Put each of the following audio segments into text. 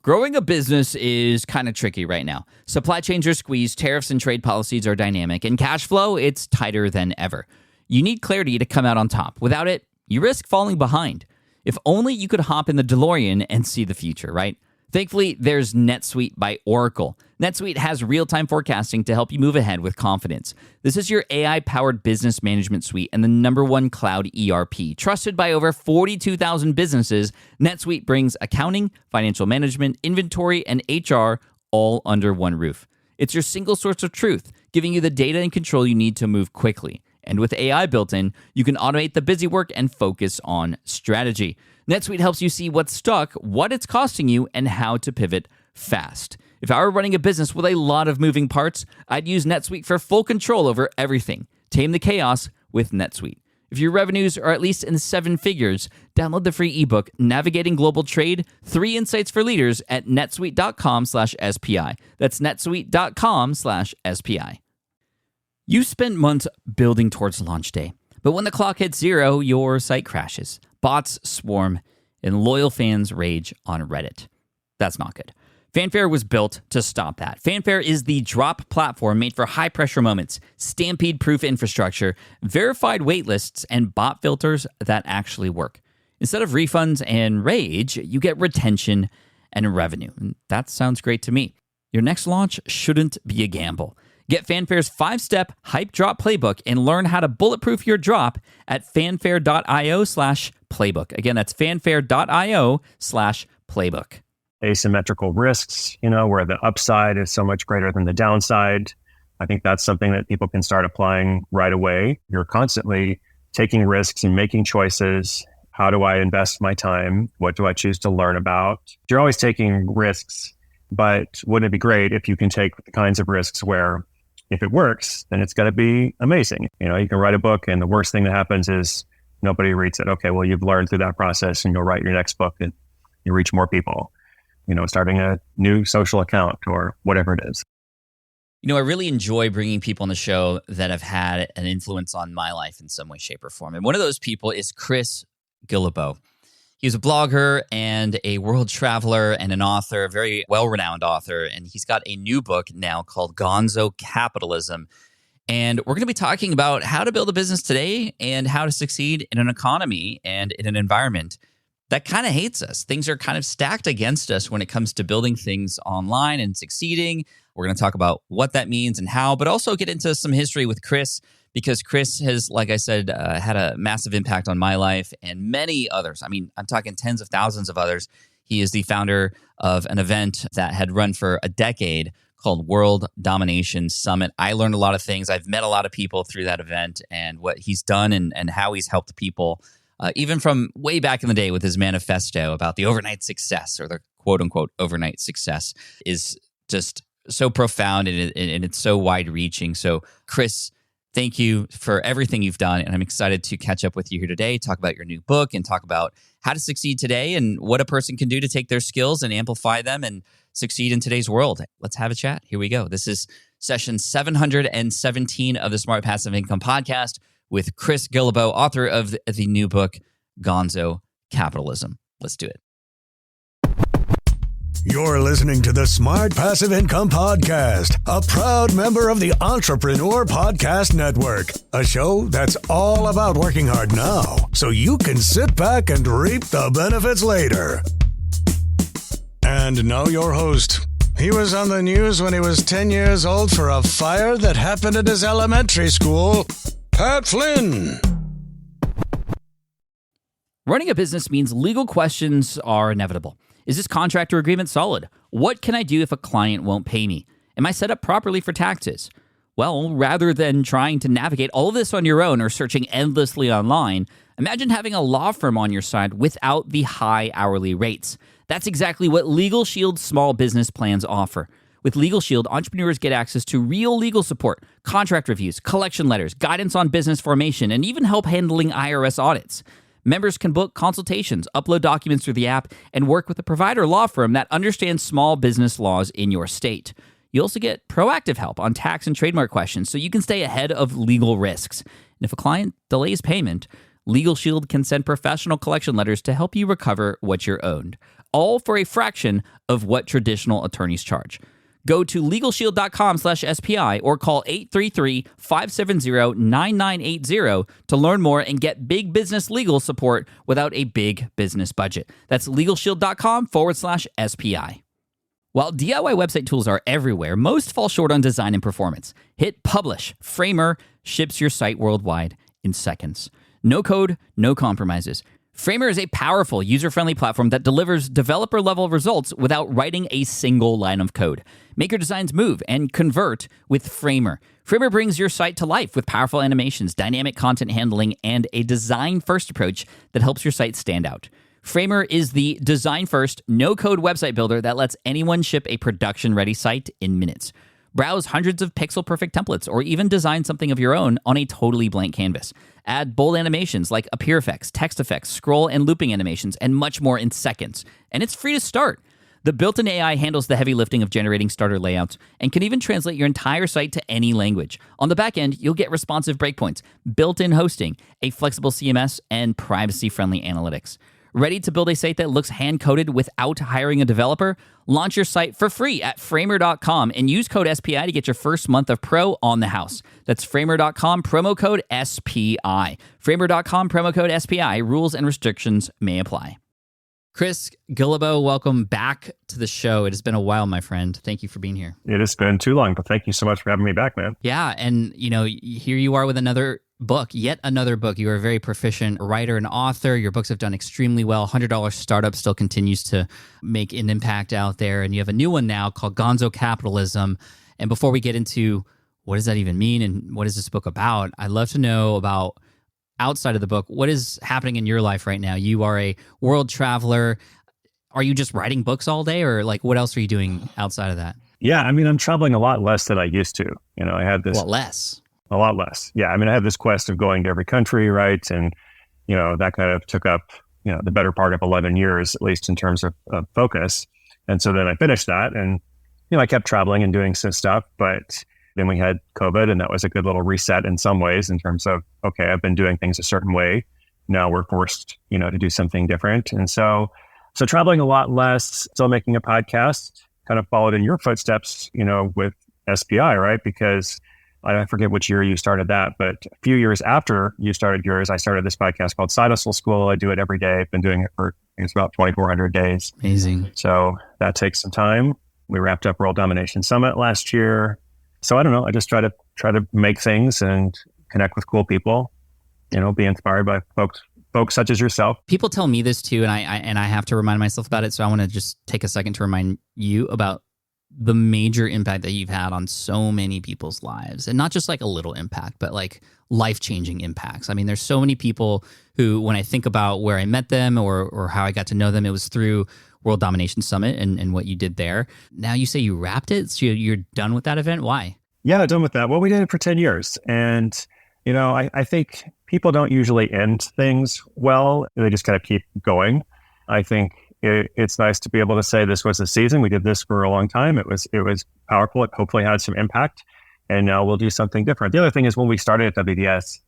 Growing a business is kind of tricky right now. Supply chains are squeezed, tariffs and trade policies are dynamic, and cash flow, it's tighter than ever. You need clarity to come out on top. Without it, you risk falling behind. If only you could hop in the DeLorean and see the future, right? Thankfully, there's NetSuite by Oracle. NetSuite has real-time forecasting to help you move ahead with confidence. This is your AI-powered business management suite and the #1 cloud ERP. Trusted by over 42,000 businesses, NetSuite brings accounting, financial management, inventory, and HR all under one roof. It's your single source of truth, giving you the data and control you need to move quickly. And with AI built in, you can automate the busy work and focus on strategy. NetSuite helps you see what's stuck, what it's costing you, and how to pivot fast. If I were running a business with a lot of moving parts, I'd use NetSuite for full control over everything. Tame the chaos with NetSuite. If your revenues are at least in 7 figures, download the free ebook, Navigating Global Trade, 3 Insights for Leaders at netsuite.com/SPI. That's netsuite.com/SPI. You spent months building towards launch day, but when the clock hits 0, your site crashes. Bots swarm, and loyal fans rage on Reddit. That's not good. Fanfare was built to stop that. Fanfare is the drop platform made for high-pressure moments, stampede-proof infrastructure, verified waitlists, and bot filters that actually work. Instead of refunds and rage, you get retention and revenue. And that sounds great to me. Your next launch shouldn't be a gamble. Get Fanfare's 5-step hype drop playbook and learn how to bulletproof your drop at fanfare.io/playbook. Again, that's fanfare.io/playbook. Asymmetrical risks, where the upside is so much greater than the downside. I think that's something that people can start applying right away. You're constantly taking risks and making choices. How do I invest my time? What do I choose to learn about? You're always taking risks, but wouldn't it be great if you can take the kinds of risks where if it works, then it's going to be amazing. You can write a book and the worst thing that happens is nobody reads it. Okay, well, you've learned through that process and you'll write your next book and you reach more people. Starting a new social account or whatever it is. I really enjoy bringing people on the show that have had an influence on my life in some way, shape, or form. And one of those people is Chris Guillebeau. He's a blogger and a world traveler and an author, a very well-renowned author. And he's got a new book now called Gonzo Capitalism. And we're going to be talking about how to build a business today and how to succeed in an economy and in an environment that kind of hates us. Things are kind of stacked against us when it comes to building things online and succeeding. We're going to talk about what that means and how, but also get into some history with Chris, because Chris has, like I said, had a massive impact on my life and many others. I mean, I'm talking tens of thousands of others. He is the founder of an event that had run for a decade called World Domination Summit. I learned a lot of things. I've met a lot of people through that event, and what he's done and how he's helped people. Even from way back in the day with his manifesto about the overnight success, or the quote-unquote overnight success, is just so profound and it's so wide-reaching. So, Chris, thank you for everything you've done, and I'm excited to catch up with you here today, talk about your new book, and talk about how to succeed today and what a person can do to take their skills and amplify them and succeed in today's world. Let's have a chat. Here we go. This is session 717 of the Smart Passive Income Podcast with Chris Guillebeau, author of the new book, Gonzo Capitalism. Let's do it. You're listening to the Smart Passive Income Podcast, a proud member of the Entrepreneur Podcast Network, a show that's all about working hard now so you can sit back and reap the benefits later. And now your host. He was on the news when he was 10 years old for a fire that happened at his elementary school, Pat Flynn. Running a business means legal questions are inevitable. Is this contract or agreement solid? What can I do if a client won't pay me? Am I set up properly for taxes? Well, rather than trying to navigate all of this on your own or searching endlessly online, imagine having a law firm on your side without the high hourly rates. That's exactly what Legal Shield's small business plans offer. With Legal Shield, entrepreneurs get access to real legal support, contract reviews, collection letters, guidance on business formation, and even help handling IRS audits. Members can book consultations, upload documents through the app, and work with a provider law firm that understands small business laws in your state. You also get proactive help on tax and trademark questions so you can stay ahead of legal risks. And if a client delays payment, Legal Shield can send professional collection letters to help you recover what you're owed, all for a fraction of what traditional attorneys charge. Go to LegalShield.com/SPI or call 833-570-9980 to learn more and get big business legal support without a big business budget. That's LegalShield.com/SPI. While DIY website tools are everywhere, most fall short on design and performance. Hit publish. Framer ships your site worldwide in seconds. No code, no compromises. Framer is a powerful, user-friendly platform that delivers developer-level results without writing a single line of code. Make your designs move and convert with Framer. Framer brings your site to life with powerful animations, dynamic content handling, and a design-first approach that helps your site stand out. Framer is the design-first, no-code website builder that lets anyone ship a production-ready site in minutes. Browse hundreds of pixel-perfect templates or even design something of your own on a totally blank canvas. Add bold animations like appear effects, text effects, scroll and looping animations, and much more in seconds. And it's free to start. The built-in AI handles the heavy lifting of generating starter layouts and can even translate your entire site to any language. On the back end, you'll get responsive breakpoints, built-in hosting, a flexible CMS, and privacy-friendly analytics. Ready to build a site that looks hand-coded without hiring a developer? Launch your site for free at Framer.com and use code SPI to get your first month of pro on the house. That's Framer.com, promo code SPI. Framer.com, promo code SPI. Rules and restrictions may apply. Chris Guillebeau, welcome back to the show. It has been a while, my friend. Thank you for being here. It has been too long, but thank you so much for having me back, man. Yeah, and here you are with another book, yet another book. You are a very proficient writer and author. Your books have done extremely well. $100 Startup still continues to make an impact out there. And you have a new one now called Gonzo Capitalism. And before we get into what does that even mean and what is this book about, I'd love to know about, outside of the book, what is happening in your life right now? You are a world traveler. Are you just writing books all day, or what else are you doing outside of that? Yeah, I'm traveling a lot less than I used to. I had this... A lot less? A lot less. Yeah. I had this quest of going to every country, right? And, that kind of took up, the better part of 11 years, at least in terms of focus. And so then I finished that and, I kept traveling and doing some stuff, but then we had COVID and that was a good little reset in some ways in terms of, okay, I've been doing things a certain way. Now we're forced, to do something different. And so traveling a lot less, still making a podcast, kind of followed in your footsteps, with SPI, right? Because I forget which year you started that, but a few years after you started yours, I started this podcast called Side Hustle School. I do it every day. I've been doing it for, it's about 2,400 days. Amazing. So that takes some time. We wrapped up World Domination Summit last year. So I don't know. I just try to make things and connect with cool people, be inspired by folks such as yourself. People tell me this too, and I have to remind myself about it. So I want to just take a second to remind you about the major impact that you've had on so many people's lives, and not just a little impact, but life-changing impacts. There's so many people who, when I think about where I met them or how I got to know them, it was through World Domination Summit and what you did there. Now you say you wrapped it, so you're done with that event. Why? Yeah, done with that. Well, we did it for 10 years. And, I think people don't usually end things well. They just kind of keep going. I think it's nice to be able to say this was a season. We did this for a long time. It was powerful. It hopefully had some impact. And now we'll do something different. The other thing is, when we started at WDS,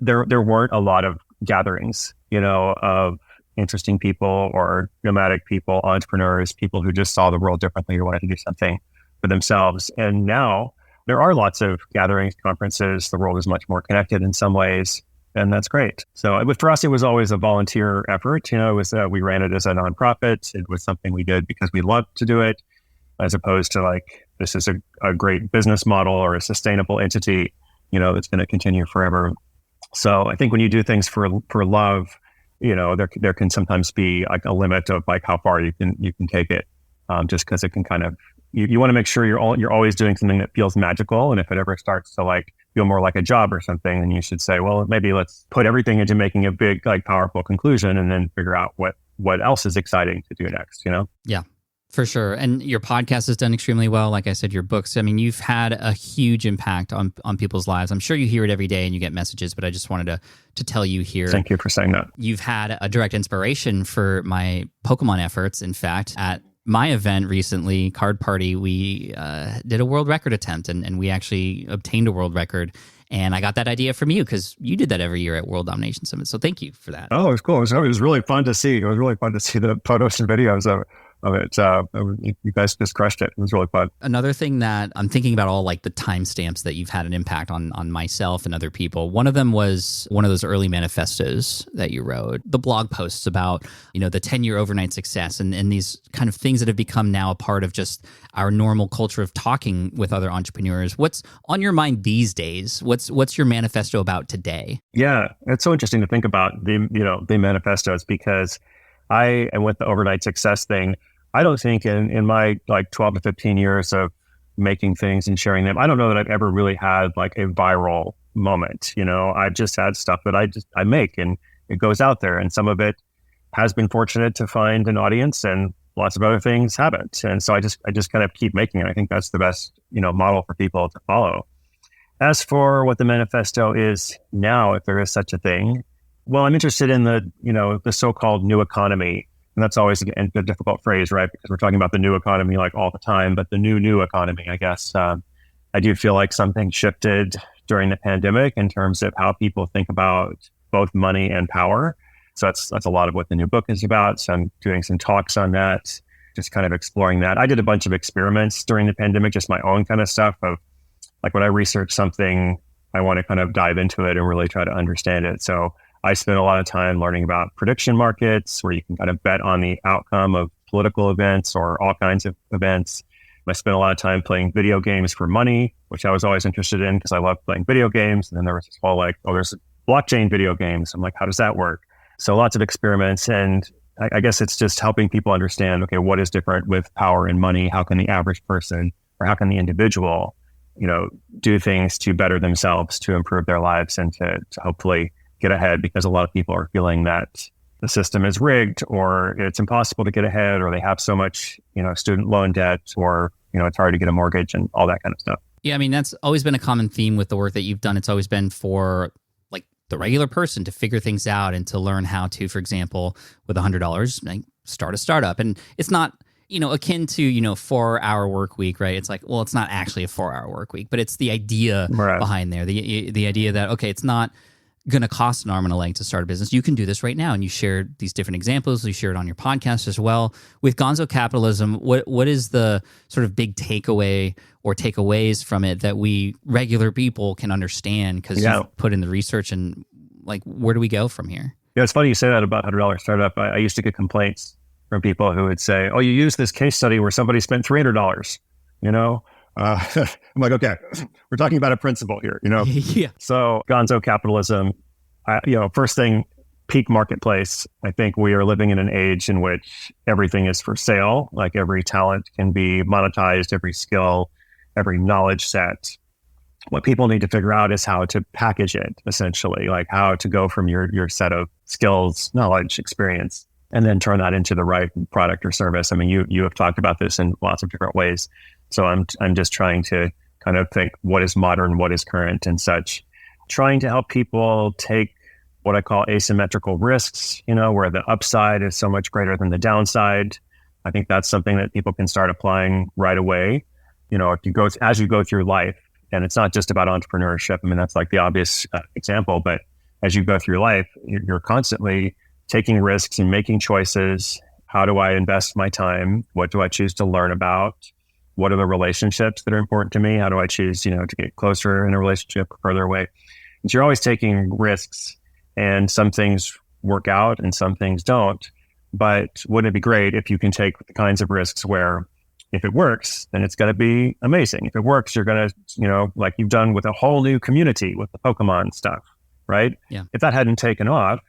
there weren't a lot of gatherings, of interesting people or nomadic people, entrepreneurs, people who just saw the world differently or wanted to do something for themselves. And now there are lots of gatherings, conferences. The world is much more connected in some ways. And that's great. So for us, it was always a volunteer effort. It was we ran it as a nonprofit. It was something we did because we loved to do it, as opposed to this is a great business model or a sustainable entity, that's going to continue forever. So I think when you do things for love, there can sometimes be a limit of how far you can take it, just because it can kind of you want to make sure you're always doing something that feels magical. And if it ever starts to feel more like a job or something, then you should say, well, maybe let's put everything into making a big, powerful conclusion and then figure out what else is exciting to do next, Yeah, for sure. And your podcast has done extremely well. Like I said, your books, you've had a huge impact on people's lives. I'm sure you hear it every day and you get messages, but I just wanted to tell you here. Thank you for saying that. You've had a direct inspiration for my Pokemon efforts. In fact, at my event recently, Card Party, we did a world record attempt and we actually obtained a world record. And I got that idea from you because you did that every year at World Domination Summit. So thank you for that. Oh, it was cool. It was really fun to see. It was really fun to see the photos and videos of it. You guys just crushed it. It was really fun. Another thing that I'm thinking about, all like the timestamps that you've had an impact on myself and other people. One of them was one of those early manifestos that you wrote, the blog posts about, the 10-year overnight success and these kind of things that have become now a part of just our normal culture of talking with other entrepreneurs. What's on your mind these days? What's your manifesto about today? Yeah, it's so interesting to think about the manifestos, because I am with the overnight success thing. I don't think in my 12 to 15 years of making things and sharing them, I don't know that I've ever really had like a viral moment. I've just had stuff that I make and it goes out there, and some of it has been fortunate to find an audience and lots of other things haven't. And so I just kind of keep making it. I think that's the best, model for people to follow. As for what the manifesto is now, if there is such a thing, well, I'm interested in the so-called new economy. And that's always a difficult phrase, right? Because we're talking about the new economy like all the time, but the new economy, I guess. I do feel like something shifted during the pandemic in terms of how people think about both money and power. So that's a lot of what the new book is about. So I'm doing some talks on that, just kind of exploring that. I did a bunch of experiments during the pandemic, just my own kind of stuff of like when I research something, I want to kind of dive into it and really try to understand it. So I spent a lot of time learning about prediction markets, where you can kind of bet on the outcome of political events or all kinds of events. I spent a lot of time playing video games for money, which I was always interested in because I love playing video games. And then there was this whole there's blockchain video games. I'm like, how does that work? So lots of experiments. And I guess it's just helping people understand, okay, what is different with power and money? How can the average person or how can the individual, do things to better themselves, to improve their lives and to hopefully get ahead, because a lot of people are feeling that the system is rigged or it's impossible to get ahead, or they have so much, student loan debt, or, it's hard to get a mortgage and all that kind of stuff. Yeah. I mean, that's always been a common theme with the work that you've done. It's always been for like the regular person to figure things out and to learn how to, for example, with $100, start a startup. And it's not, akin to, 4-hour work week, right? It's like, well, it's not actually a 4-hour work week, but it's the idea behind there. The idea that, okay, it's not going to cost an arm and a leg to start a business. You can do this right now. And you shared these different examples. You shared on your podcast as well. With Gonzo Capitalism, what is the sort of big takeaway or takeaways from it that we regular people can understand? Because you've put in the research, and where do we go from here? Yeah, it's funny you say that about $100 startup. I used to get complaints from people who would say, oh, you used this case study where somebody spent $300, I'm like, okay, we're talking about a principle here, Yeah. So Gonzo Capitalism, first thing, peak marketplace. I think we are living in an age in which everything is for sale. Like every talent can be monetized, every skill, every knowledge set. What people need to figure out is how to package it, essentially, like how to go from your set of skills, knowledge, experience, and then turn that into the right product or service. I mean, you have talked about this in lots of different ways. So I'm just trying to kind of think what is modern, what is current and such, trying to help people take what I call asymmetrical risks, where the upside is so much greater than the downside. I think that's something that people can start applying right away. As you go through life, and it's not just about entrepreneurship. I mean, that's like the obvious example, but as you go through life, you're constantly taking risks and making choices. How do I invest my time? What do I choose to learn about? What are the relationships that are important to me? How do I choose, to get closer in a relationship or further away? And so you're always taking risks, and some things work out and some things don't. But wouldn't it be great if you can take the kinds of risks where if it works, then it's going to be amazing. If it works, you're going to, like you've done with a whole new community with the Pokemon stuff, right? Yeah. If that hadn't taken off,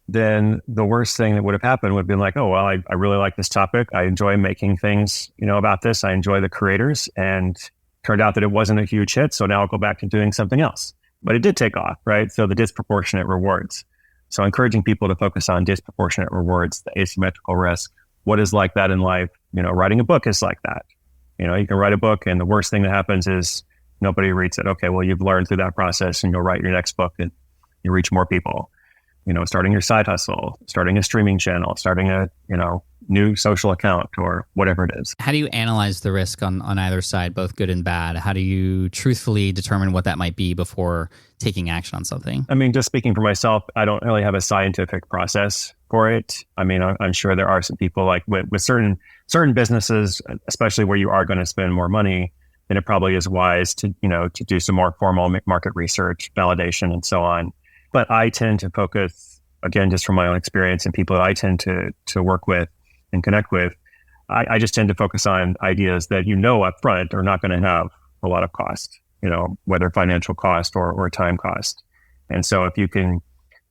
then the worst thing that would have happened would have been like, oh, well, I really like this topic. I enjoy making things, about this. I enjoy the creators, and turned out that it wasn't a huge hit. So now I'll go back to doing something else. But it did take off, right? So the disproportionate rewards. So encouraging people to focus on disproportionate rewards, the asymmetrical risk. What is like that in life? Writing a book is like that. You can write a book and the worst thing that happens is nobody reads it. Okay, well, you've learned through that process and you'll write your next book and you reach more people. starting your side hustle, starting a streaming channel, starting a, new social account or whatever it is. How do you analyze the risk on either side, both good and bad? How do you truthfully determine what that might be before taking action on something? I mean, just speaking for myself, I don't really have a scientific process for it. I mean, I'm sure there are some people like with certain businesses, especially where you are going to spend more money, then it probably is wise to do some more formal market research, validation, and so on. But I tend to focus, again, just from my own experience and people that I tend to work with and connect with, I just tend to focus on ideas that up front are not going to have a lot of cost, whether financial cost or time cost. And so if you can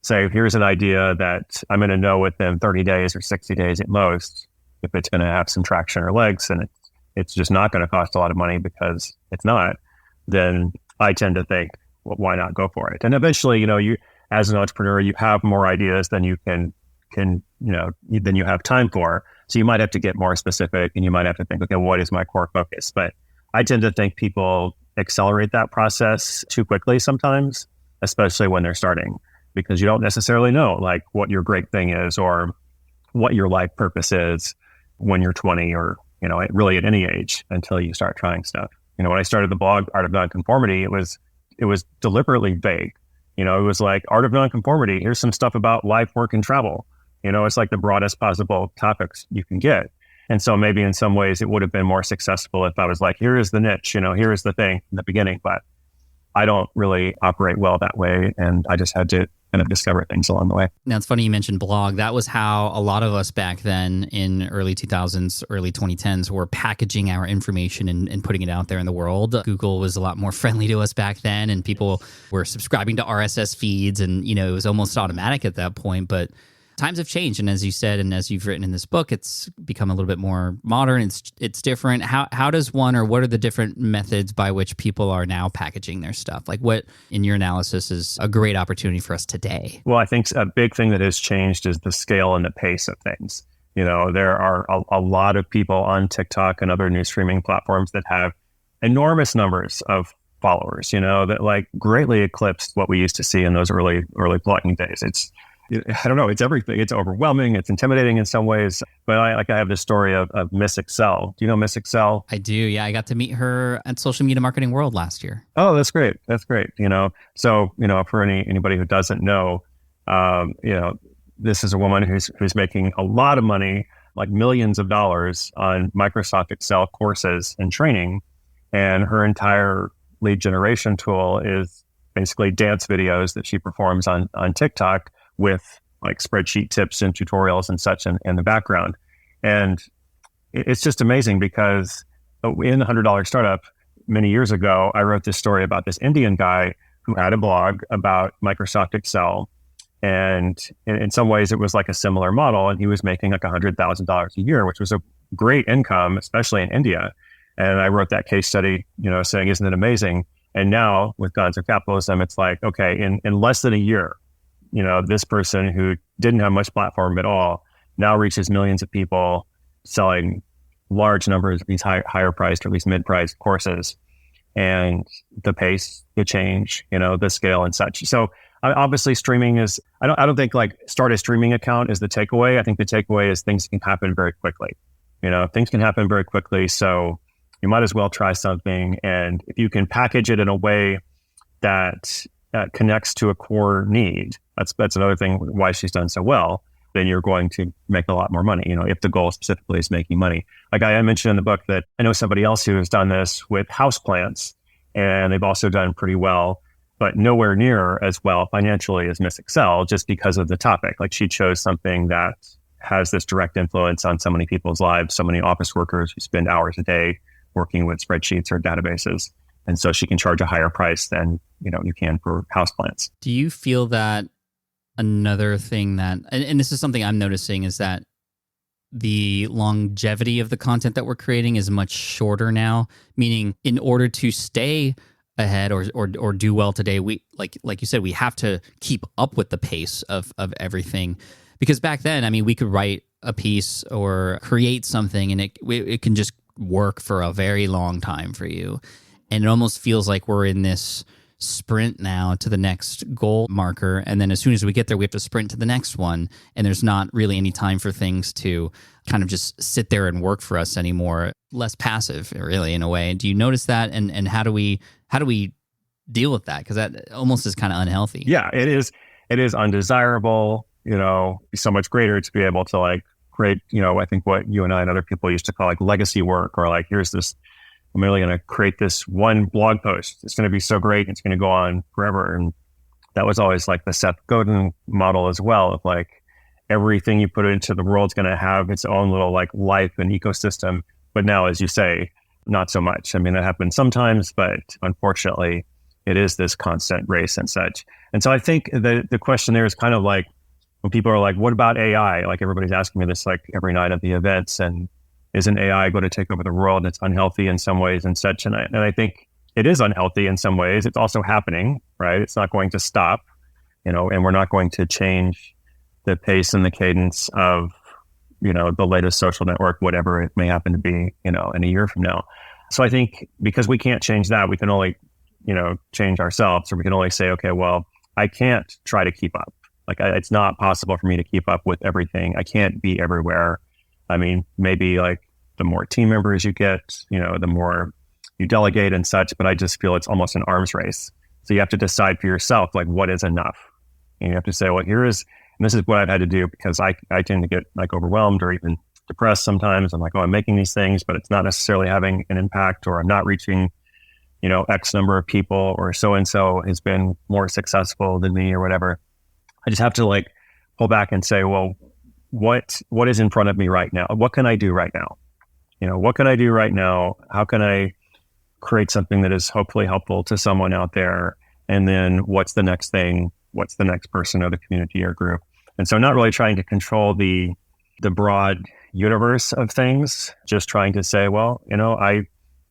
say, here's an idea that I'm going to know within 30 days or 60 days at most if it's going to have some traction or legs, and it's just not going to cost a lot of money because it's not, then I tend to think, well, why not go for it? And eventually, you as an entrepreneur, you have more ideas than you than you have time for. So you might have to get more specific, and you might have to think, okay, what is my core focus? But I tend to think people accelerate that process too quickly sometimes, especially when they're starting, because you don't necessarily know like what your great thing is or what your life purpose is when you're 20 or, really at any age until you start trying stuff. When I started the blog, Art of Nonconformity, it was deliberately vague. It was like Art of Nonconformity. Here's some stuff about life, work, and travel. It's like the broadest possible topics you can get. And so maybe in some ways it would have been more successful if I was like, here is the niche, here is the thing in the beginning. But I don't really operate well that way. And I just had to kind of discover things along the way. Now, it's funny you mentioned blog. That was how a lot of us back then in early 2000s, early 2010s were packaging our information and putting it out there in the world. Google was a lot more friendly to us back then, and people were subscribing to RSS feeds, and, it was almost automatic at that point. But times have changed, and as you said, and as you've written in this book, it's become a little bit more modern. It's different. How does one, or what are the different methods by which people are now packaging their stuff? Like, what in your analysis is a great opportunity for us today? Well, I think a big thing that has changed is the scale and the pace of things. There are a lot of people on TikTok and other news streaming platforms that have enormous numbers of followers, that like greatly eclipsed what we used to see in those early blogging days. I don't know. It's everything. It's overwhelming. It's intimidating in some ways. But I have this story of Miss Excel. Do you know Miss Excel? I do. Yeah. I got to meet her at Social Media Marketing World last year. Oh, that's great. That's great. So, for anybody who doesn't know, this is a woman who's making a lot of money, like millions of dollars on Microsoft Excel courses and training. And her entire lead generation tool is basically dance videos that she performs on TikTok with like spreadsheet tips and tutorials and such in the background. And it's just amazing because in the $100 Startup many years ago, I wrote this story about this Indian guy who had a blog about Microsoft Excel. And in some ways it was like a similar model, and he was making like $100,000 a year, which was a great income, especially in India. And I wrote that case study, saying, isn't it amazing? And now with Gods of Capitalism, it's like, okay, in less than a year, this person who didn't have much platform at all now reaches millions of people selling large numbers of these higher priced or at least mid-priced courses. And the pace, the change, the scale and such. So obviously streaming is, I don't think like start a streaming account is the takeaway. I think the takeaway is things can happen very quickly. Things can happen very quickly. So you might as well try something. And if you can package it in a way that connects to a core need, that's another thing why she's done so well, then you're going to make a lot more money, if the goal specifically is making money. Like I mentioned in the book that I know somebody else who has done this with houseplants, and they've also done pretty well, but nowhere near as well financially as Miss Excel, just because of the topic. Like she chose something that has this direct influence on so many people's lives, so many office workers who spend hours a day working with spreadsheets or databases. And so she can charge a higher price than, you can for houseplants. Do you feel that another thing that, and this is something I'm noticing, is that the longevity of the content that we're creating is much shorter now, meaning in order to stay ahead or do well today, we like you said, we have to keep up with the pace of everything. Because back then, we could write a piece or create something and it can just work for a very long time for you. And it almost feels like we're in this sprint now to the next goal marker. And then as soon as we get there, we have to sprint to the next one. And there's not really any time for things to kind of just sit there and work for us anymore. Less passive, really, in a way. Do you notice that? And how do we deal with that? Because that almost is kind of unhealthy. Yeah, it is. It is undesirable, so much greater to be able to like create, I think what you and I and other people used to call like legacy work, or like, here's this, I'm really going to create this one blog post. It's going to be so great. It's going to go on forever. And that was always like the Seth Godin model as well, of like everything you put into the world is going to have its own little like life and ecosystem. But now, as you say, not so much. I mean, it happens sometimes, but unfortunately, it is this constant race and such. And so I think the question there is kind of like, when people are like, what about AI? Like everybody's asking me this like every night at the events, and isn't AI going to take over the world? It's unhealthy in some ways and such. And I think it is unhealthy in some ways. It's also happening, right? It's not going to stop, and we're not going to change the pace and the cadence of, the latest social network, whatever it may happen to be, in a year from now. So I think because we can't change that, we can only change ourselves, or we can only say, okay, well, I can't try to keep up. Like it's not possible for me to keep up with everything. I can't be everywhere. I mean, maybe like the more team members you get, the more you delegate and such, but I just feel it's almost an arms race. So you have to decide for yourself, like what is enough? And you have to say, well, and this is what I've had to do, because I tend to get like overwhelmed or even depressed sometimes. I'm like, oh, I'm making these things, but it's not necessarily having an impact, or I'm not reaching X number of people, or so-and-so has been more successful than me or whatever. I just have to like pull back and say, well, what is in front of me right now? What can I do right now? What can I do right now? How can I create something that is hopefully helpful to someone out there? And then what's the next thing? What's the next person or the community or group? And so not really trying to control the broad universe of things, just trying to say, well,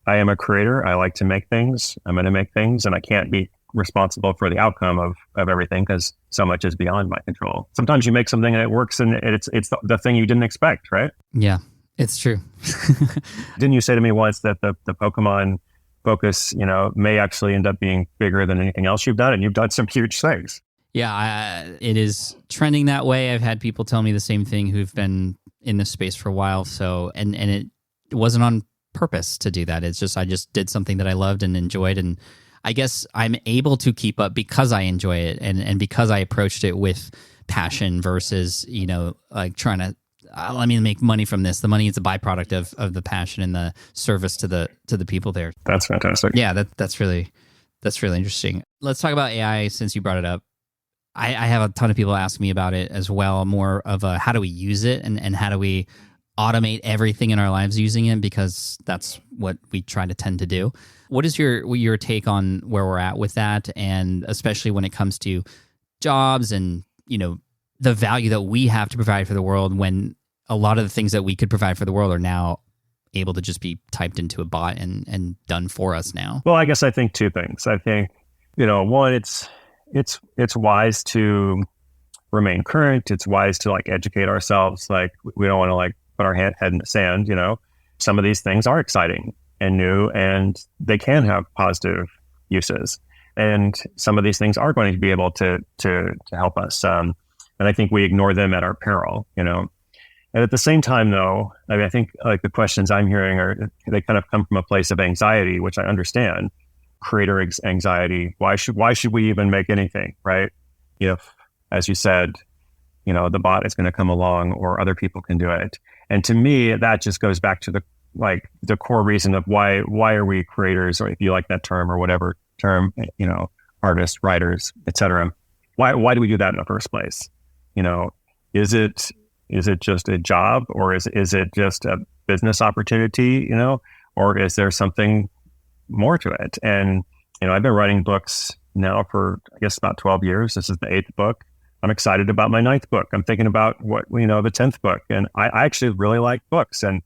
I am a creator. I like to make things. I'm going to make things, and I can't be responsible for the outcome of everything, because so much is beyond my control. Sometimes you make something and it works, and it's the thing you didn't expect, right? Yeah, it's true. Didn't you say to me once that the Pokemon focus, may actually end up being bigger than anything else you've done, and you've done some huge things? Yeah, it is trending that way. I've had people tell me the same thing who've been in this space for a while. So, and it wasn't on purpose to do that. It's just, I just did something that I loved and enjoyed. And I guess I'm able to keep up because I enjoy it, and because I approached it with passion versus, like trying to, let me make money from this. The money is a byproduct of the passion and the service to the people there. That's fantastic. Yeah, that's really interesting. Let's talk about AI since you brought it up. I have a ton of people ask me about it as well, more of a how do we use it, and how do we automate everything in our lives using it, because that's what we try to tend to do. What is your take on where we're at with that, and especially when it comes to jobs and the value that we have to provide for the world, when a lot of the things that we could provide for the world are now able to just be typed into a bot and done for us now? Well, I guess I think two things. I think one, it's wise to remain current. It's wise to like educate ourselves. Like we don't want to like put our head in the sand. Some of these things are exciting and new, and they can have positive uses. And some of these things are going to be able to help us. And I think we ignore them at our peril, And at the same time, though, I mean, I think like the questions I'm hearing they kind of come from a place of anxiety, which I understand. Creator anxiety. Why should we even make anything, right? If, as you said, the bot is going to come along, or other people can do it. And to me, that just goes back to the core reason of why are we creators, or if you like that term or whatever term, artists, writers, etc. Why do we do that in the first place? Is it just a job, or is it just a business opportunity? Or is there something more to it? And I've been writing books now for, I guess, about 12 years. This is the 8th book. I'm excited about my 9th book. I'm thinking about the 10th book. And I actually really like books. And,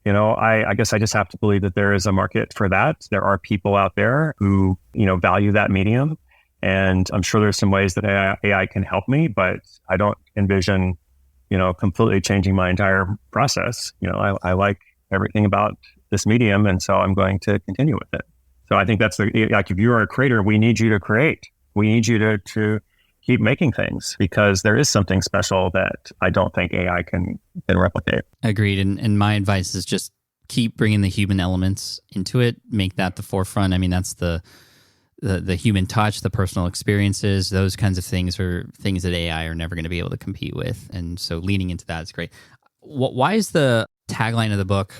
I guess I just have to believe that there is a market for that. There are people out there who, value that medium. And I'm sure there's some ways that AI can help me, but I don't envision, completely changing my entire process. I like everything about this medium. And so I'm going to continue with it. So I think that's like, if you are a creator, we need you to create. We need you to keep making things, because there is something special that I don't think AI can replicate. Agreed. And my advice is just keep bringing the human elements into it, make that the forefront. I mean, that's the human touch, the personal experiences, those kinds of things are things that AI are never going to be able to compete with. And so leaning into that is great. Why is the tagline of the book,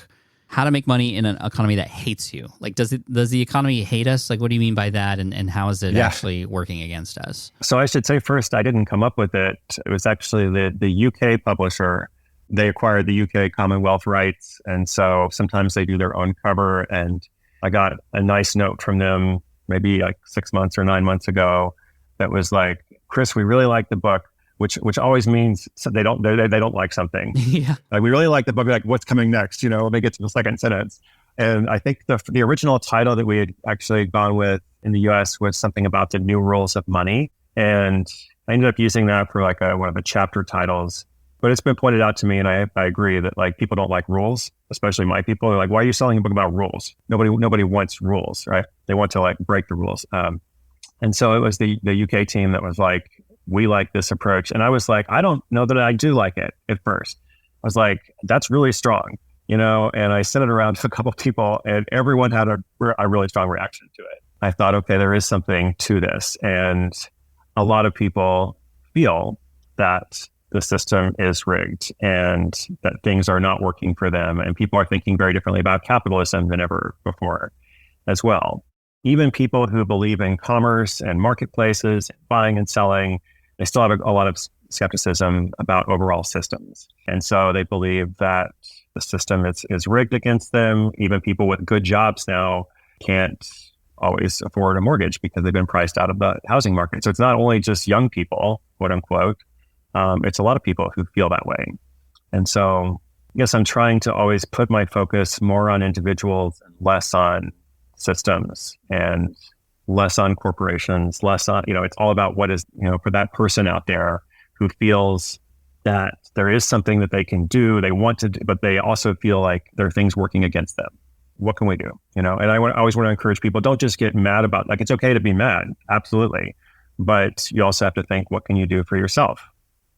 how to make money in an economy that hates you? Like, does the economy hate us? Like, what do you mean by that? And how is it actually working against us? So I should say first, I didn't come up with it. It was actually the UK publisher. They acquired the UK Commonwealth rights. And so sometimes they do their own cover. And I got a nice note from them maybe like 6 months or 9 months ago that was like, Chris, we really like the book, which always means they don't like something. Yeah. Like, we really like the book. Like, what's coming next? Let me get to the second sentence. And I think the original title that we had actually gone with in the US was something about the new rules of money. And I ended up using that for like one of the chapter titles. But it's been pointed out to me, and I agree, that like people don't like rules, especially my people. They're like, why are you selling a book about rules? Nobody wants rules, right? They want to like break the rules. And so it was the UK team that was like, we like this approach. And I was like, I don't know that I do like it at first. I was like, that's really strong, and I sent it around to a couple of people, and everyone had a really strong reaction to it. I thought, okay, there is something to this. And a lot of people feel that the system is rigged and that things are not working for them. And people are thinking very differently about capitalism than ever before as well. Even people who believe in commerce and marketplaces, and buying and selling, they still have a lot of skepticism about overall systems. And so they believe that the system is rigged against them. Even people with good jobs now can't always afford a mortgage because they've been priced out of the housing market. So it's not only just young people, quote unquote, it's a lot of people who feel that way. And so I guess I'm trying to always put my focus more on individuals and less on systems and less on corporations, less on, it's all about what is, for that person out there who feels that there is something that they can do, they want to do, but they also feel like there are things working against them. What can we do? And I always want to encourage people, don't just get mad about, like, it's okay to be mad, absolutely. But you also have to think, what can you do for yourself?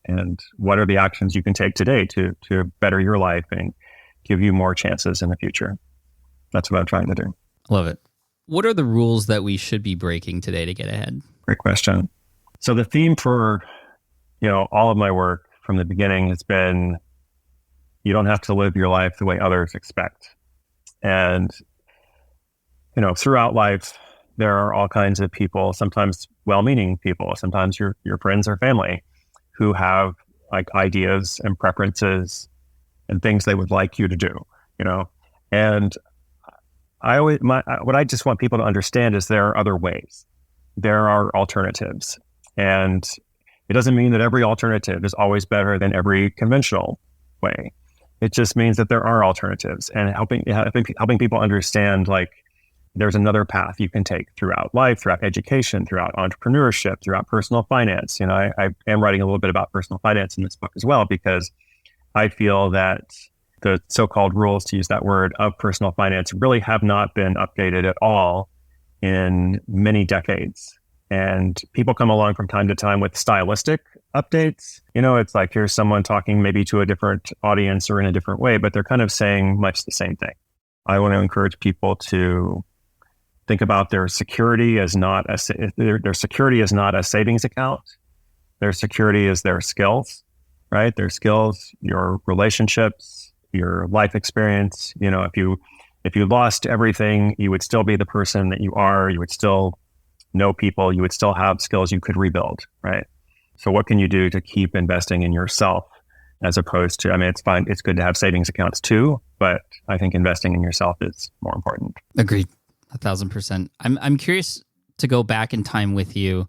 And what are the actions you can take today to better your life and give you more chances in the future? That's what I'm trying to do. Love it. What are the rules that we should be breaking today to get ahead? Great question. So the theme for, all of my work from the beginning has been, you don't have to live your life the way others expect. And, throughout life, there are all kinds of people, sometimes well-meaning people, sometimes your friends or family, who have like ideas and preferences and things they would like you to do, And what I just want people to understand is there are other ways. There are alternatives. And it doesn't mean that every alternative is always better than every conventional way. It just means that there are alternatives, and helping people understand, like, there's another path you can take throughout life, throughout education, throughout entrepreneurship, throughout personal finance. I am writing a little bit about personal finance in this book as well, because I feel that the so-called rules, to use that word, of personal finance really have not been updated at all in many decades. And people come along from time to time with stylistic updates. It's like, here's someone talking maybe to a different audience or in a different way, but they're kind of saying much the same thing. I want to encourage people to think about their security as not their security is not a savings account. Their security is their skills, right? Their skills, your relationships, your life experience. If you lost everything, you would still be the person that you are. You would still know people. You would still have skills you could rebuild, right? So what can you do to keep investing in yourself, as opposed to, it's fine, it's good to have savings accounts too, but I think investing in yourself is more important. Agreed. 1,000%. I'm curious to go back in time with you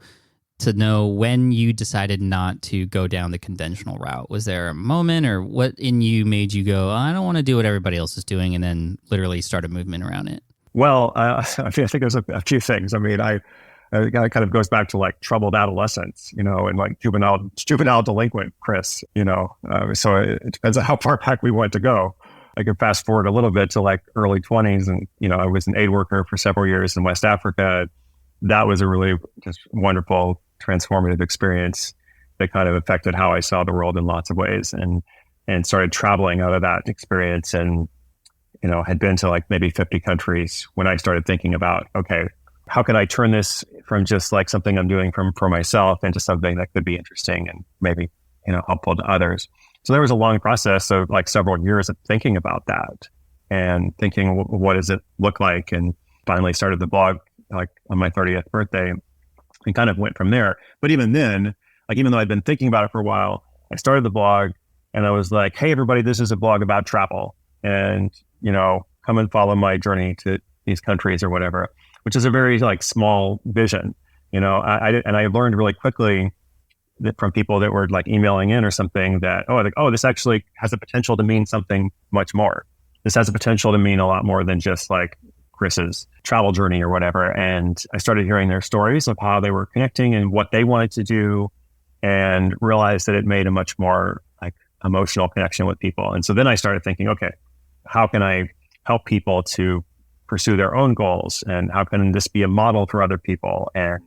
to know when you decided not to go down the conventional route. Was there a moment, or what in you made you go, I don't want to do what everybody else is doing, and then literally start a movement around it? Well, I think there's a few things. It kind of goes back to like troubled adolescence, and like juvenile delinquent Chris, so it depends on how far back we want to go. I could fast forward a little bit to like early 20s, and I was an aid worker for several years in West Africa. That was a really just wonderful, transformative experience that kind of affected how I saw the world in lots of ways, and started traveling out of that experience, and had been to like maybe 50 countries when I started thinking about, okay, how can I turn this from just like something I'm doing for myself into something that could be interesting and maybe, helpful to others. So there was a long process of like several years of thinking about that and thinking, what does it look like? And finally started the blog like on my 30th birthday and kind of went from there. But even then, like, even though I'd been thinking about it for a while, I started the blog and I was like, hey, everybody, this is a blog about travel, and, come and follow my journey to these countries or whatever, which is a very like small vision. I learned really quickly that from people that were like emailing in or something that, this actually has the potential to mean something much more. This has the potential to mean a lot more than just like Chris's travel journey or whatever. And I started hearing their stories of how they were connecting and what they wanted to do, and realized that it made a much more like emotional connection with people. And so then I started thinking, okay, how can I help people to pursue their own goals, and how can this be a model for other people? And,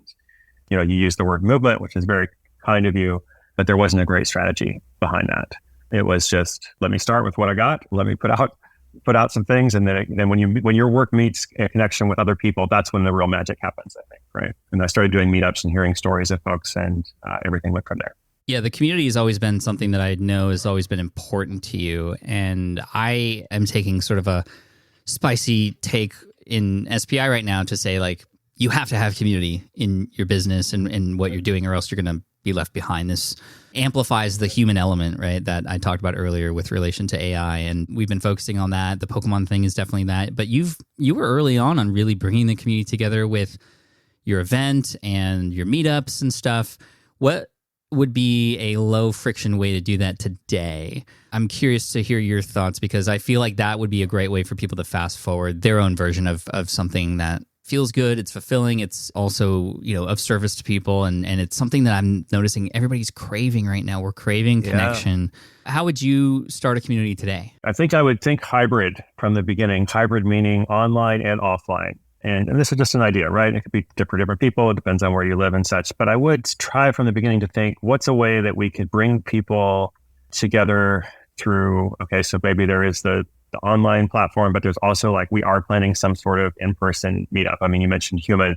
you use the word movement, which is very kind of you, but there wasn't a great strategy behind that. It was just, let me start with what I got. Let me put out some things. And then when your work meets a connection with other people, that's when the real magic happens, I think. Right. And I started doing meetups and hearing stories of folks, and everything went from there. Yeah, the community has always been something that I know has always been important to you. And I am taking sort of a spicy take in SPI right now to say, like, you have to have community in your business and what you're doing, or else you're going to be left behind. This amplifies the human element, right, that I talked about earlier with relation to AI. And we've been focusing on that. The Pokemon thing is definitely that. But you were early on really bringing the community together with your event and your meetups and stuff. What would be a low friction way to do that today? I'm curious to hear your thoughts, because I feel like that would be a great way for people to fast forward their own version of something that feels good, it's fulfilling, it's also, of service to people, and it's something that I'm noticing everybody's craving right now. We're craving connection. Yeah. How would you start a community today? I think I would think hybrid from the beginning. Hybrid meaning online and offline. And this is just an idea, right? It could be different people. It depends on where you live and such. But I would try from the beginning to think, what's a way that we could bring people together through, okay, so maybe there is the online platform, but there's also like, we are planning some sort of in-person meetup. I mean, you mentioned human,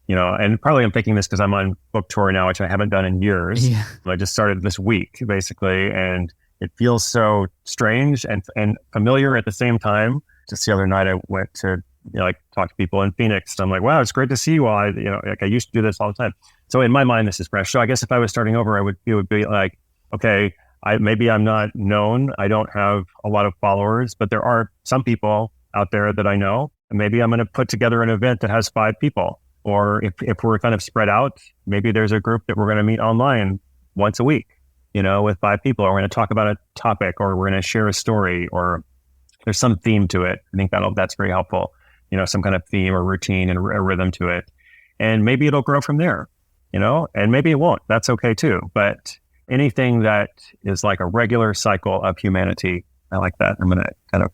and probably I'm thinking this because I'm on book tour now, which I haven't done in years. Yeah. I just started this week, basically, and it feels so strange and familiar at the same time. Just the other night, I went to talk to people in Phoenix. So I'm like, wow, it's great to see you all. I used to do this all the time. So in my mind, this is fresh. So I guess if I was starting over, it would be like, okay, maybe I'm not known. I don't have a lot of followers, but there are some people out there that I know. And maybe I'm going to put together an event that has 5 people. Or if we're kind of spread out, maybe there's a group that we're going to meet online once a week, with 5 people. Or we're going to talk about a topic, or we're going to share a story, or there's some theme to it. I think that's very helpful. Some kind of theme or routine and a rhythm to it. And maybe it'll grow from there, and maybe it won't. That's okay too. But anything that is like a regular cycle of humanity, I like that. I'm going to kind of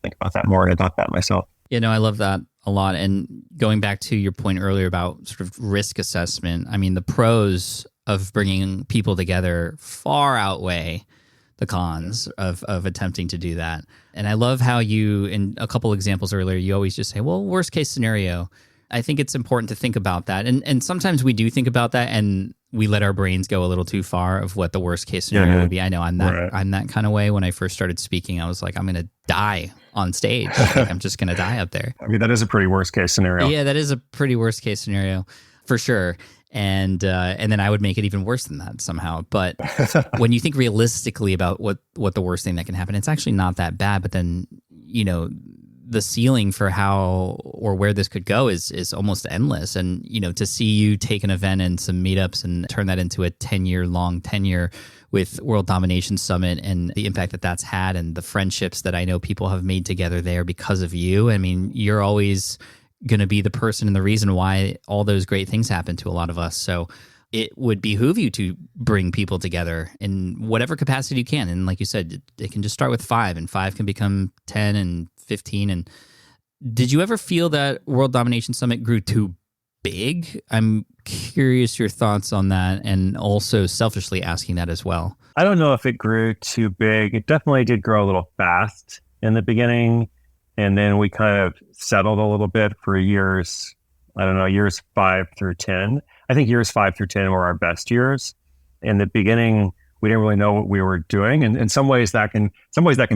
think about that more and adopt that myself. I love that a lot. And going back to your point earlier about sort of risk assessment, I mean, the pros of bringing people together far outweigh the cons of attempting to do that. And I love how you, in a couple examples earlier, you always just say, well, worst case scenario. I think it's important to think about that. And sometimes we do think about that and we let our brains go a little too far of what the worst case scenario would be. I know I'm that kind of way. When I first started speaking, I was like, I'm going to die on stage. Like, I'm just going to die up there. I mean, that is a pretty worst case scenario. Yeah, that is a pretty worst case scenario for sure. And then I would make it even worse than that somehow. But when you think realistically about what the worst thing that can happen, it's actually not that bad. But then, the ceiling for how or where this could go is almost endless. And, to see you take an event and some meetups and turn that into a 10-year long tenure with World Domination Summit and the impact that that's had and the friendships that I know people have made together there because of you. I mean, you're always going to be the person and the reason why all those great things happen to a lot of us. So it would behoove you to bring people together in whatever capacity you can. And like you said, it can just start with 5, and 5 can become 10 and 15. And did you ever feel that World Domination Summit grew too big? I'm curious your thoughts on that, and also selfishly asking that as well. I don't know if it grew too big. It definitely did grow a little fast in the beginning. And then we kind of settled a little bit for years, I don't know, years 5 through 10. I think years 5 through 10 were our best years. In the beginning, we didn't really know what we were doing. And in some ways that can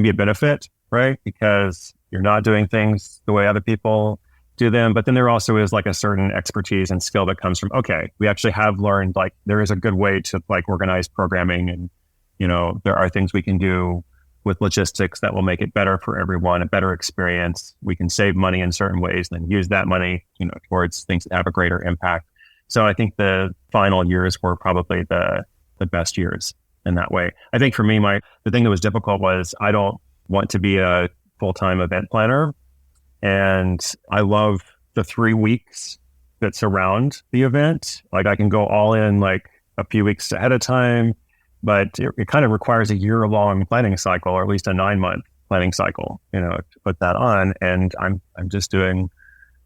be a benefit, right? Because you're not doing things the way other people do them. But then there also is like a certain expertise and skill that comes from, okay, we actually have learned like there is a good way to like organize programming, and, you know, there are things we can do with logistics that will make it better for everyone, a better experience. We can save money in certain ways and then use that money, you know, towards things that have a greater impact. So I think the final years were probably the best years in that way. I think for me, the thing that was difficult was I don't want to be a full-time event planner. And I love the 3 weeks that surround the event. Like I can go all in like a few weeks ahead of time, but it kind of requires a year-long planning cycle, or at least a 9-month planning cycle, you know, to put that on. And I'm just doing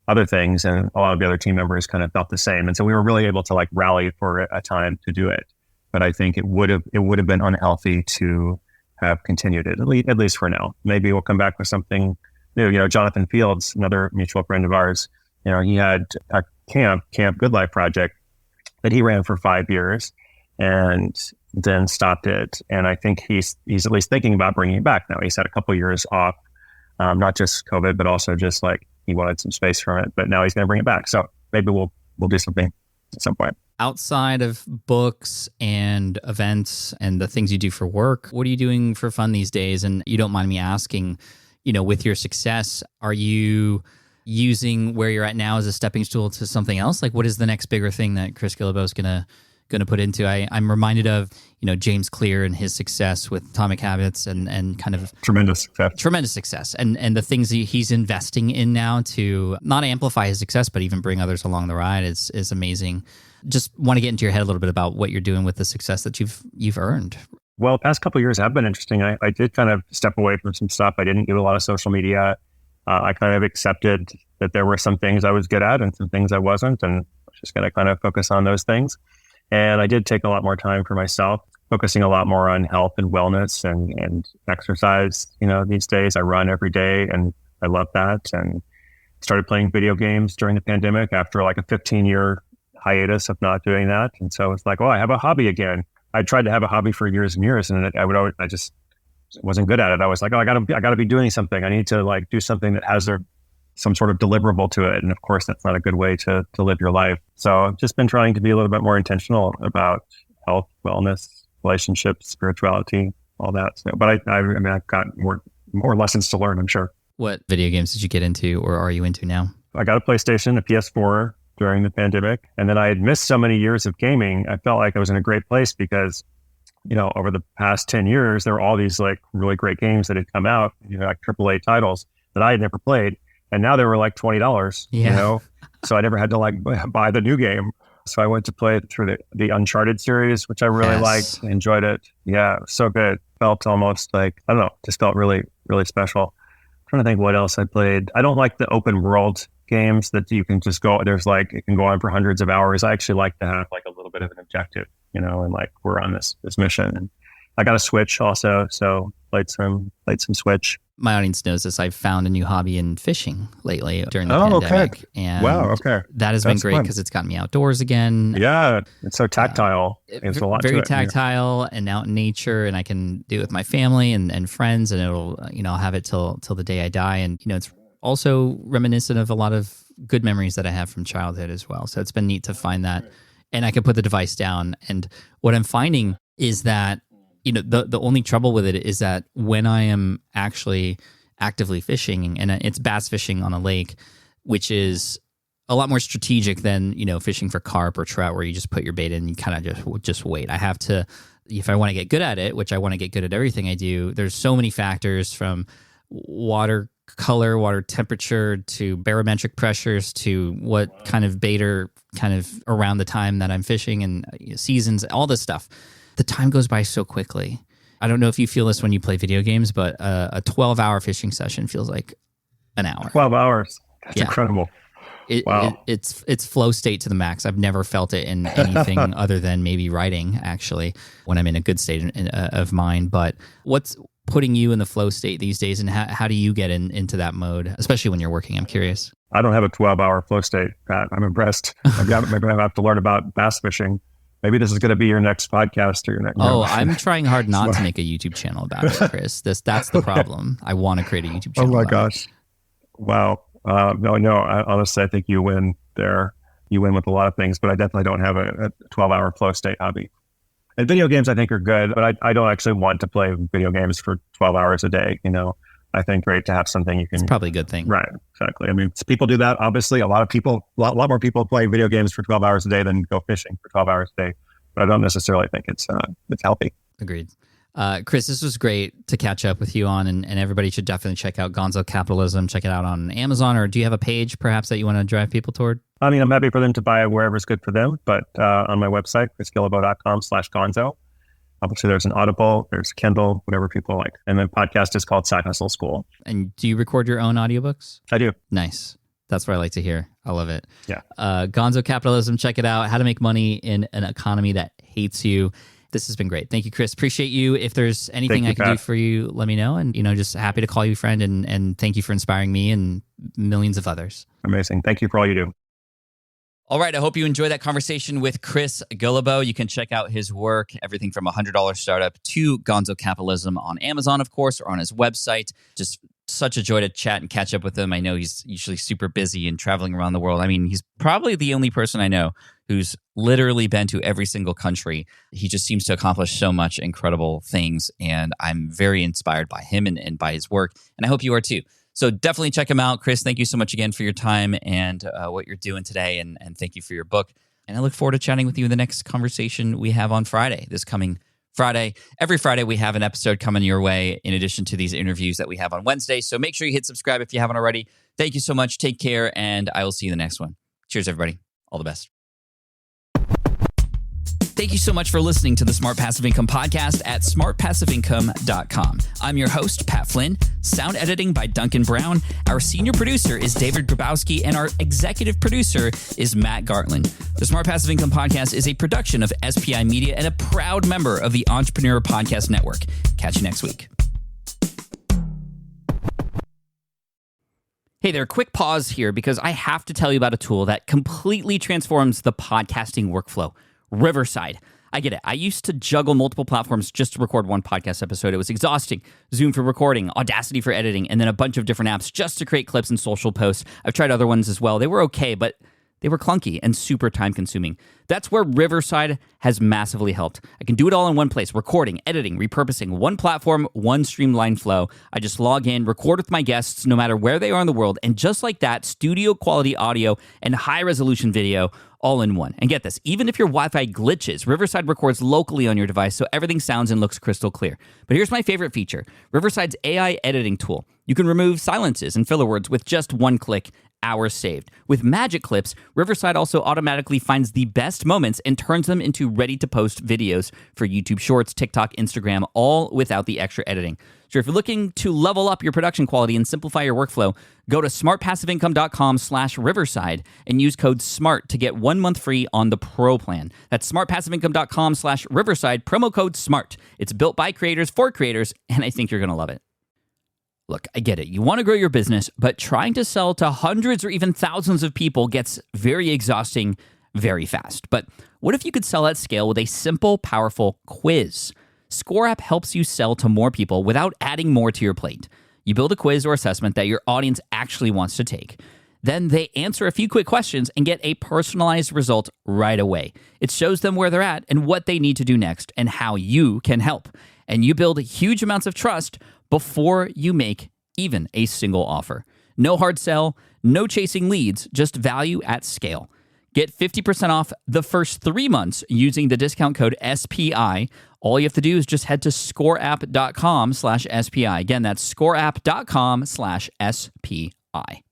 other things, and a lot of the other team members kind of felt the same. And so we were really able to like rally for a time to do it. But I think it would have been unhealthy to have continued it, at least for now. Maybe we'll come back with something new. You know, Jonathan Fields, another mutual friend of ours, you know, he had a Camp Good Life project that he ran for 5 years and then stopped it. And I think he's at least thinking about bringing it back now. He's had a couple of years off, not just COVID, but also just like he wanted some space from it. But now he's going to bring it back. So maybe we'll do something at some point. Outside of books and events and the things you do for work, what are you doing for fun these days? And you don't mind me asking, you know, with your success, are you using where you're at now as a stepping stool to something else? Like, what is the next bigger thing that Chris Guillebeau is going to put into? I'm reminded of, you know, James Clear and his success with Atomic Habits and kind of tremendous success and the things he's investing in now to not amplify his success, but even bring others along the ride is amazing. Just want to get into your head a little bit about what you're doing with the success that you've earned. Well, the past couple of years have been interesting. I did kind of step away from some stuff. I didn't do a lot of social media. I kind of accepted that there were some things I was good at and some things I wasn't, and I was just going to kind of focus on those things. And I did take a lot more time for myself, focusing a lot more on health and wellness and exercise. You know, these days I run every day and I love that, and started playing video games during the pandemic after like a 15-year hiatus of not doing that. And so it's like, oh, I have a hobby again. I tried to have a hobby for years and years, and I just wasn't good at it. I was like, oh, I gotta be doing something. I need to like do something that has some sort of deliverable to it. And of course, that's not a good way to live your life. So I've just been trying to be a little bit more intentional about health, wellness, relationships, spirituality, all that. So, but I mean, I've got more lessons to learn, I'm sure. What video games did you get into, or are you into now? I got a PlayStation, a PS4 during the pandemic. And then I had missed so many years of gaming. I felt like I was in a great place because, you know, over the past 10 years, there were all these like really great games that had come out, you know, like AAA titles that I had never played. And now they were like $20, you know? So I never had to like buy the new game. So I went to play through the Uncharted series, which I really liked. I enjoyed it. Yeah, it was so good. Felt almost like, I don't know, just felt really, really special. I'm trying to think what else I played. I don't like the open world games that you can just go, there's like, it can go on for hundreds of hours. I actually like to have like a little bit of an objective, you know, and like we're on this mission. And I got a Switch also, so played some Switch. My audience knows this. I've found a new hobby in fishing lately during the pandemic. Okay. And wow, okay. That has been great because it's gotten me outdoors again. Yeah, it's so tactile. It's a lot very to it. tactile and out in nature, and I can do it with my family and friends, and it'll, you know, I'll have it till the day I die. And, you know, it's also reminiscent of a lot of good memories that I have from childhood as well. So it's been neat to find that. And I can put the device down. And what I'm finding is that, you know, the only trouble with it is that when I am actually actively fishing, and it's bass fishing on a lake, which is a lot more strategic than, you know, fishing for carp or trout, where you just put your bait in and you kind of just wait. I have to, if I want to get good at it, which I want to get good at everything I do, there's so many factors from water color, water temperature, to barometric pressures, to what kind of bait are kind of around the time that I'm fishing, and seasons, all this stuff. The time goes by so quickly. I don't know if you feel this when you play video games, but a 12-hour fishing session feels like an hour. 12 hours. That's incredible. Wow. It's flow state to the max. I've never felt it in anything other than maybe writing, actually, when I'm in a good state of mind. But what's putting you in the flow state these days, and how do you get into that mode, especially when you're working? I'm curious. I don't have a 12-hour flow state, Pat. I'm impressed. Maybe I have to learn about bass fishing. Maybe this is going to be your next podcast or your next. I'm trying hard not to make a YouTube channel about it, Chris. That's the problem. I want to create a YouTube channel. Oh my gosh! Wow. No. Honestly, I think you win there. You win with a lot of things, but I definitely don't have a 12-hour flow state hobby. And video games, I think, are good, but I don't actually want to play video games for 12 hours a day. I think great to have something you can. It's probably a good thing. Right. Exactly. I mean, people do that. Obviously, a lot more people play video games for 12 hours a day than go fishing for 12 hours a day. But I don't necessarily think it's healthy. Agreed. Chris, this was great to catch up with you on, and everybody should definitely check out Gonzo Capitalism. Check it out on Amazon, or do you have a page perhaps that you want to drive people toward? I mean, I'm happy for them to buy it wherever's good for them, but on my website, chrisguillebeau.com/Gonzo. Obviously, there's an Audible, there's Kindle, whatever people like. And the podcast is called Side Hustle School. And do you record your own audiobooks? I do. Nice. That's what I like to hear. I love it. Yeah. Gonzo Capitalism, check it out. How to make money in an economy that hates you. This has been great. Thank you, Chris. Appreciate you. If there's anything I can do for you, let me know. And, just happy to call you friend. And thank you for inspiring me and millions of others. Amazing. Thank you for all you do. All right. I hope you enjoyed that conversation with Chris Guillebeau. You can check out his work, everything from $100 startup to Gonzo Capitalism, on Amazon, of course, or on his website. Just such a joy to chat and catch up with him. I know he's usually super busy and traveling around the world. I mean, he's probably the only person I know who's literally been to every single country. He just seems to accomplish so much incredible things, and I'm very inspired by him and by his work, and I hope you are too. So definitely check him out. Chris, thank you so much again for your time and what you're doing today, and thank you for your book. And I look forward to chatting with you in the next conversation we have on Friday, this coming Friday. Every Friday, we have an episode coming your way in addition to these interviews that we have on Wednesday. So make sure you hit subscribe if you haven't already. Thank you so much. Take care, and I will see you in the next one. Cheers, everybody. All the best. Thank you so much for listening to the Smart Passive Income podcast at smartpassiveincome.com. I'm your host, Pat Flynn. Sound editing by Duncan Brown. Our senior producer is David Grabowski, and our executive producer is Matt Gartland. The Smart Passive Income podcast is a production of SPI Media and a proud member of the Entrepreneur Podcast Network. Catch you next week. Hey there, quick pause here because I have to tell you about a tool that completely transforms the podcasting workflow. Riverside. I get it. I used to juggle multiple platforms just to record one podcast episode. It was exhausting. Zoom for recording, Audacity for editing, and then a bunch of different apps just to create clips and social posts. I've tried other ones as well. They were okay, but they were clunky and super time consuming. That's where Riverside has massively helped. I can do it all in one place: recording, editing, repurposing, one platform, one streamlined flow. I just log in, record with my guests no matter where they are in the world, and just like that, studio quality audio and high resolution video all in one. And get this, even if your Wi-Fi glitches, Riverside records locally on your device so everything sounds and looks crystal clear. But here's my favorite feature: Riverside's AI editing tool. You can remove silences and filler words with just one click. Hours saved. With Magic Clips, Riverside also automatically finds the best moments and turns them into ready-to-post videos for YouTube Shorts, TikTok, Instagram, all without the extra editing. So if you're looking to level up your production quality and simplify your workflow, go to smartpassiveincome.com/Riverside and use code SMART to get 1 month free on the Pro plan. That's smartpassiveincome.com/Riverside, promo code SMART. It's built by creators for creators, and I think you're going to love it. Look, I get it. You want to grow your business, but trying to sell to hundreds or even thousands of people gets very exhausting very fast. But what if you could sell at scale with a simple, powerful quiz? Score App helps you sell to more people without adding more to your plate. You build a quiz or assessment that your audience actually wants to take. Then they answer a few quick questions and get a personalized result right away. It shows them where they're at and what they need to do next and how you can help. And you build huge amounts of trust before you make even a single offer. No hard sell, no chasing leads, just value at scale. Get 50% off the first 3 months using the discount code SPI. All you have to do is just head to scoreapp.com/SPI. Again, that's scoreapp.com/SPI.